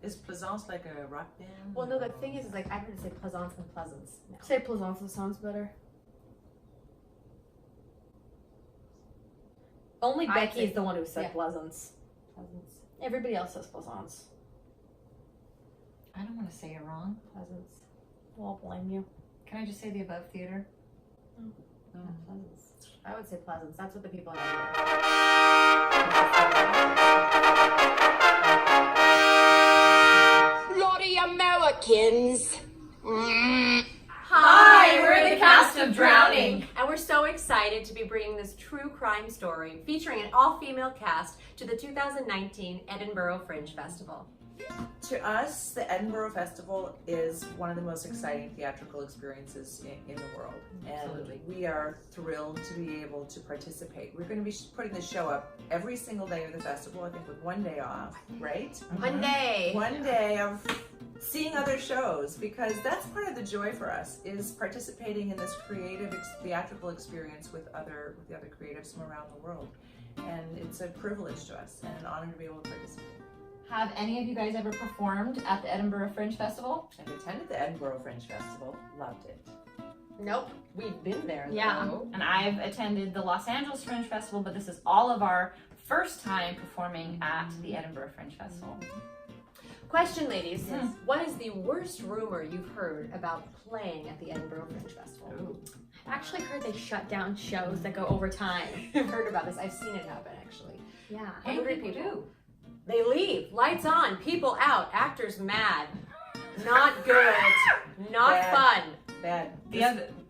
Is Plaisance like a rock band? Well, no, the thing is like I've heard it say Plaisance and Pleasance. No. Say Plaisance sounds better. Only I'd Becky say- is the one who said yeah. Pleasance. Pleasance. Everybody else says Plaisance. I don't want to say it wrong. Pleasance. Well, I'll blame you. Can I just say the Above Theater? Yeah, Pleasance. I would say Pleasance. That's what the people in Bloody Americans. Hi, we're the cast of Drowning. And we're so excited to be bringing this true crime story featuring an all-female cast to the 2019 Edinburgh Fringe Festival. To us, the Edinburgh Festival is one of the most exciting theatrical experiences in the world. And Absolutely. we are thrilled to be able to participate. We're going to be putting the show up every single day of the festival, I think with one day off, right? One day. One day of seeing other shows, because that's part of the joy for us, is participating in this creative theatrical experience with the other creatives from around the world. And it's a privilege to us and an honor to be able to participate. Have any of you guys ever performed at the Edinburgh Fringe Festival? I've attended the Edinburgh Fringe Festival, loved it. Nope. We've been there. Yeah. though. And I've attended the Los Angeles Fringe Festival, but this is all of our first time performing at the Edinburgh Fringe Festival. Question, ladies. What is the worst rumor you've heard about playing at the Edinburgh Fringe Festival? I've actually heard they shut down shows that go over time. I've heard about this. I've seen it happen, actually. Yeah. Angry people. They leave. Lights on. People out. Actors mad. Not good. Not Bad. fun. Bad.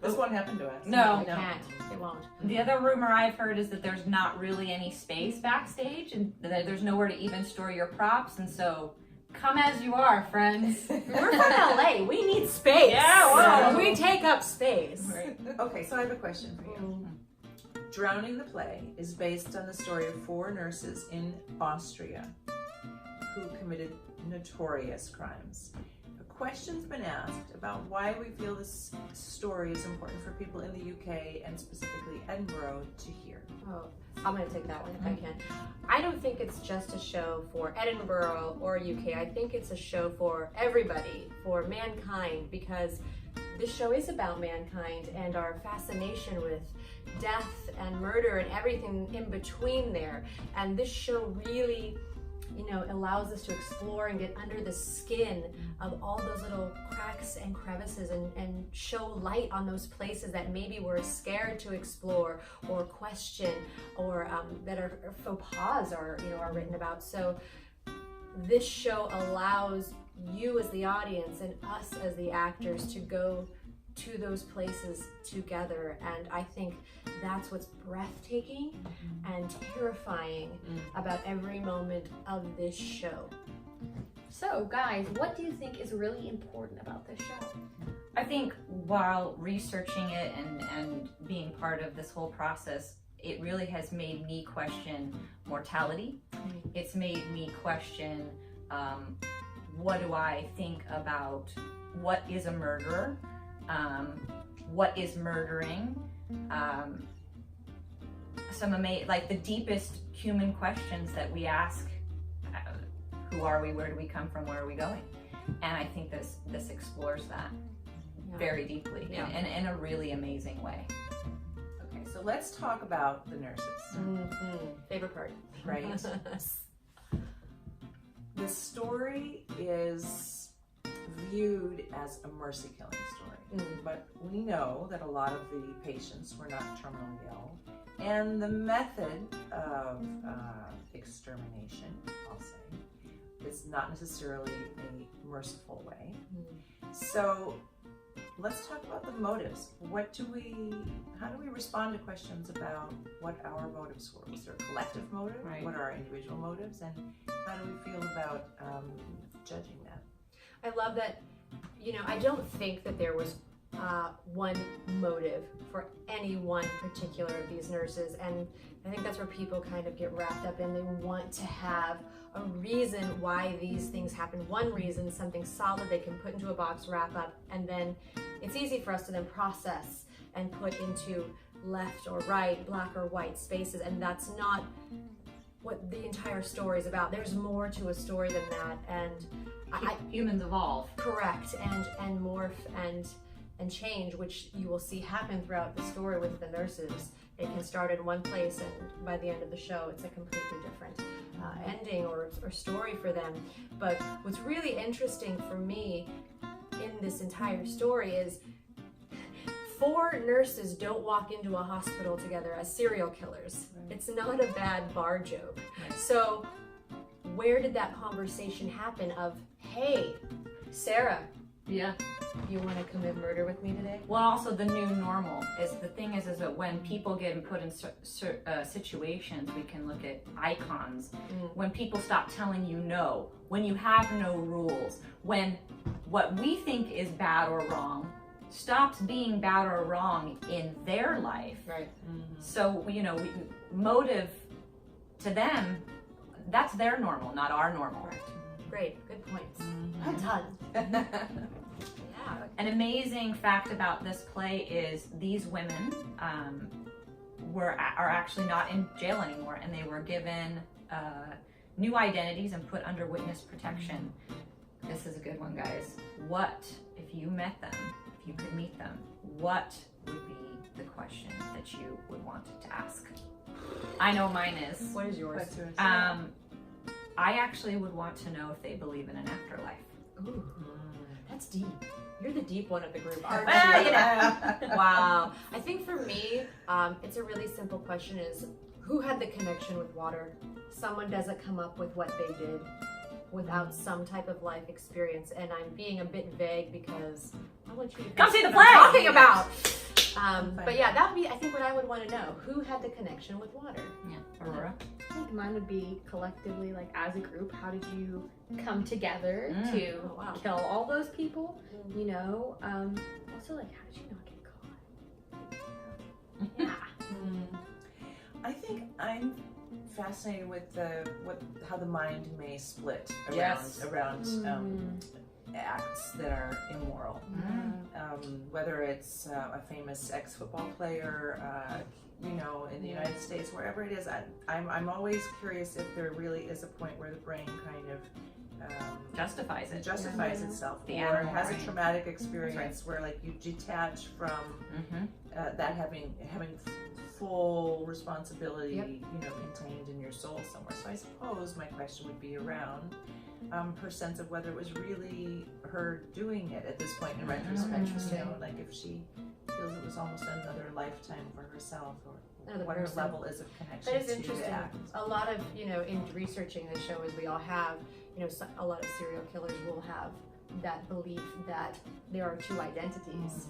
This won't happen to us. No. They can't. They won't. The other rumor I've heard is that there's not really any space backstage and that there's nowhere to even store your props, and so come as you are, friends. We're from LA. We need space. Yeah, well. We take up space. Okay, so I have a question for you. Drowning the Play is based on the story of 4 nurses in Austria who committed notorious crimes. A question's been asked about why we feel this story is important for people in the UK and specifically Edinburgh to hear. Oh, I'm going to take that one if I can. I don't think it's just a show for Edinburgh or UK. I think it's a show for everybody, for mankind, because this show is about mankind and our fascination with death and murder and everything in between there. And this show really, allows us to explore and get under the skin of all those little cracks and crevices and show light on those places that maybe we're scared to explore or question or that are faux pas are written about. So this show allows you as the audience and us as the actors to go to those places together, and I think that's what's breathtaking and terrifying about every moment of this show. So, guys, what do you think is really important about this show? I think while researching it and being part of this whole process, it really has made me question mortality. It's made me question what do I think about what is a murderer, what is murdering, like the deepest human questions that we ask. Who are we? Where do we come from? Where are we going? And I think this explores that very deeply in a really amazing way. Okay, so let's talk about the nurses. Favorite part. Right? The story is viewed as a mercy killing story, but we know that a lot of the patients were not terminally ill, and the method of extermination, I'll say, is not necessarily a merciful way. So let's talk about the motives. How do we respond to questions about what our motives were? Was there a collective motive? Right. What are our individual motives? And how do we feel about judging that? I love that, I don't think that there was one motive for any one particular of these nurses, and I think that's where people kind of get wrapped up in. They want to have a reason why these things happen, one reason, something solid they can put into a box, wrap up, and then it's easy for us to then process and put into left or right, black or white spaces, and that's not what the entire story is about. There's more to a story than that, and Humans evolve. correct, and morph and change, which you will see happen throughout the story with the nurses. It can start in one place, and by the end of the show, it's a completely different ending or story for them. But what's really interesting for me in this entire story is 4 nurses don't walk into a hospital together as serial killers. It's not a bad bar joke. So where did that conversation happen of, hey, Sarah, Yeah. you want to commit murder with me today? Well, also the new normal is the thing is that when people get put in situations, we can look at icons. When people stop telling you no, when you have no rules, when what we think is bad or wrong stops being bad or wrong in their life. Right. So, motive to them, that's their normal, not our normal. Great, good points. Well done. Yeah. An amazing fact about this play is these women are actually not in jail anymore, and they were given new identities and put under witness protection. This is a good one, guys. What if you met them? If you could meet them, what would be the question that you would want to ask? I know mine is. What is yours? What's yours? I actually would want to know if they believe in an afterlife. Ooh, that's deep. You're the deep one of the group, aren't Well, you? Wow. I think for me, it's a really simple question is, who had the connection with water? Someone doesn't come up with what they did without some type of life experience, and I'm being a bit vague because I want you to Come see the what play! I'm talking about. But yeah, that would be, I think, what I would want to know. Who had the connection with water? Yeah, Aurora. I think mine would be collectively, like as a group, how did you come together to Oh, wow. kill all those people? You know, also like how did you not get caught? Yeah. I think I'm fascinated with how the mind may split around Yes. acts that are immoral. Whether it's a famous ex-football player, in the United States, wherever it is, I'm always curious if there really is a point where the brain kind of Justifies it. itself, The or animal has a brain. traumatic experience where like you detach from that having full responsibility, contained in your soul somewhere. So I suppose my question would be around her sense of whether it was really her doing it at this point in retrospect. Like if she feels it was almost another lifetime for herself, or Another what her person. level is of connection That is to the interesting. act. A lot of, in researching the show, as we all have, a lot of serial killers will have that belief that there are 2 identities.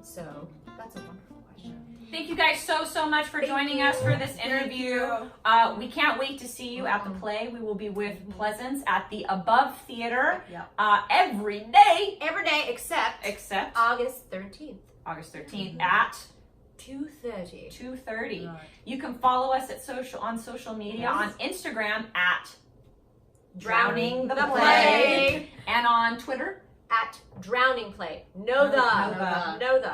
So that's a wonderful question. Thank you guys so much for joining us for this interview. We can't wait to see you at the play. We will be with Pleasance at the Above Theater every day except August 13th. August 13th at 2:30. 2:30. You can follow us on social media on Instagram at Drowning the Play, and on Twitter At Drowning Play. Know the.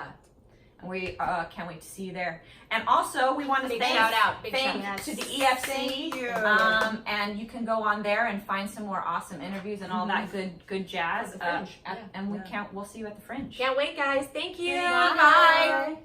And we can't wait to see you there. And also, we want to Big thank shout out. Big to shout out. the EFC. Thank you. And you can go on there and find some more awesome interviews and all that good jazz. At the Fringe. And we'll see you at the Fringe. Can't wait, guys. Thank you. Bye.